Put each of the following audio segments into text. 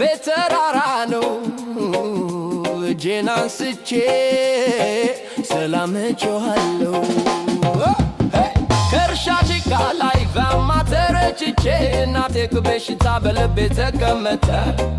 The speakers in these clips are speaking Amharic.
በተራራ ነው እጄን አንስቼ ሰላም እጮሃለሁ ከርሻ ጭቃ ላይ በማተረችቼ እናቴ በሽታ በልቤ ተቀመጠ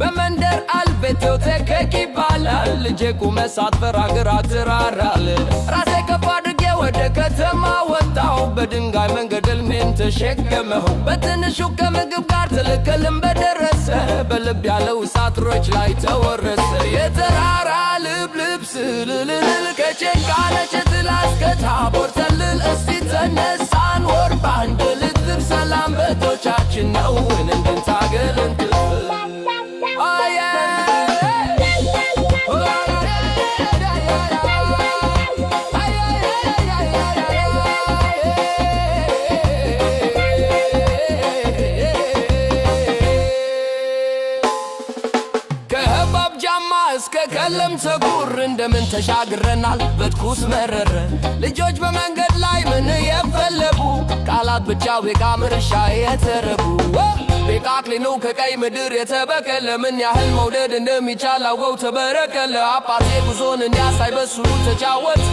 በመንደር አልቤቴው ተከኪ ባላል ልጄ ቁመ ሳትፈራ ግራ ትራራል ራሴ ከፍ አድርጌ ወደ ከተማ ወጣሁ በድንጋይ መንገድ ሕልሜን ተሸከመሁ በትንሹ ከምግብ ጋር ትልቅልም በደረሰ በልብ ያለው እሳትሮች ላይ ተወረሰ የተራራ ልብ ስልልል ከጭቃ ነጭት ላስከ ታቦር ተልል እስቲ ተነሳን ወር ባንድ ልትብ ሰላም በቶቻችን ነው እንድንታገልን ክፍል ከለም ተጉር እንደምን ተሻግረናል በትኩስ መረረ ልጆች በመንገድ ላይ ምን የፈለጉ ቃላት ብቻው የቃምርሻ የተረቡ በቃክሊኑ ከቀይ ምድር የተበቀለ ምን ያህል መውደድ እንደሚቻል አውቀው ተበረከለ አባቴ ጉዞን እንዲያሳይ በሱ ተጫወተ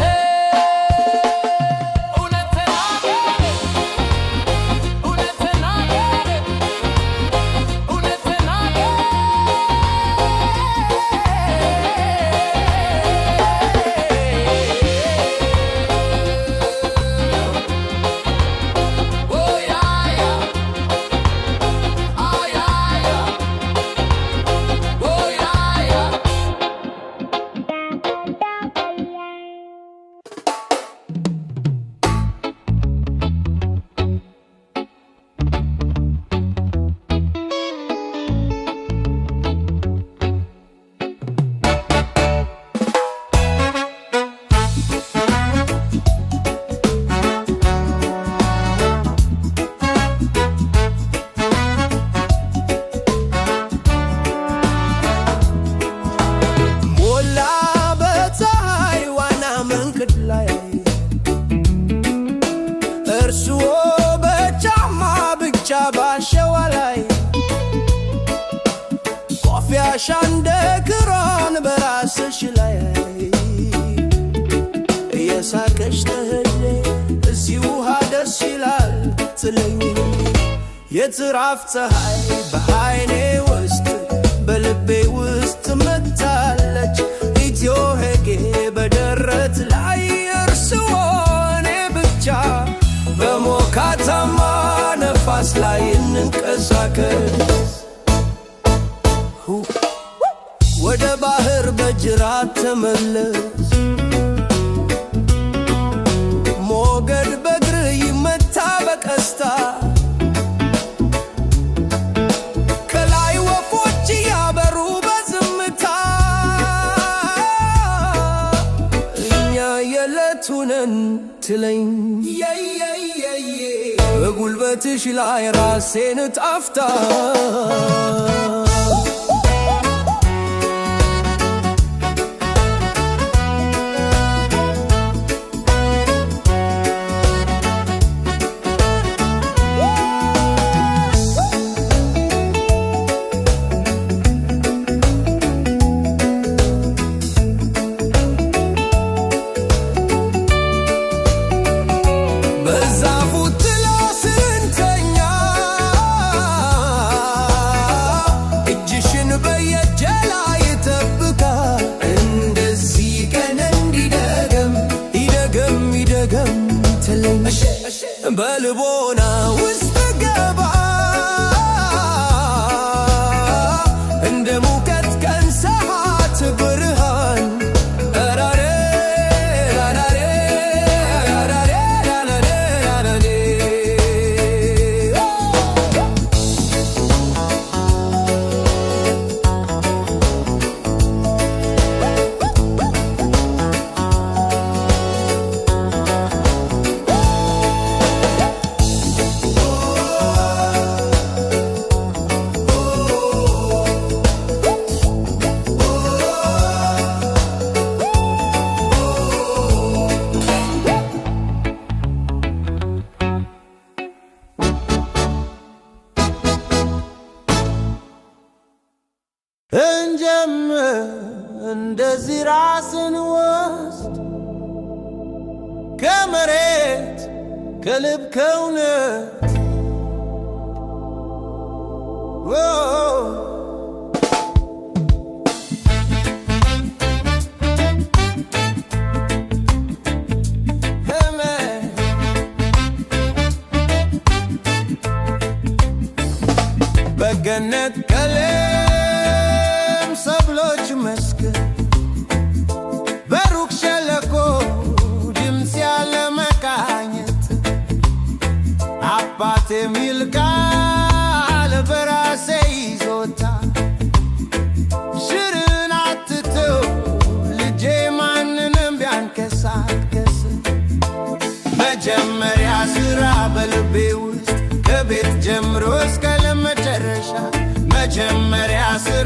ሻንደክራን በራስሽ ላይ የሳቀሽ ተህሌ እዚህ ውሃ ደስ ይላል ትለኝ የትራፍ ፀሐይ በዓይኔ ውስጥ በልቤ ውስጥ መታለች ኢትዮ ሄጌ በደረት ላይ እርስዎ እኔ ብቻ በሞቃታማ ነፋስ ላይ እንንቀሳቀስ ወደ ባህር በጅራት ተመለስ ሞገድ በእግር ይመታ በቀስታ ከላይ ወፎች ያበሩ በዝምታ እኛ የለቱነን ትለኝ በጉልበትሽ ላይ ራሴን ጣፍታ በልቦና ውስጥ ገባ እንደ ሙቀት ቀን ሰዓት ብርሃን እንጀምር እንደዚህ ራስን ወስድ ከመሬት ከልብ ከእውነት በገነት ቀለም ሰብሎች መስክ በሩቅ ሸለቆ ድምፅ ያለ መቃኘት አባት የሚል ቃል በራሴ ይዞታ ሽርን አትተው ልጄ ማንንም ቢያንከሳከስ መጀመሪያ ስራ በልቤ ውስጥ ከቤት ጀምሮ እስከ ለመጨረሻ መጀመሪያ ስራ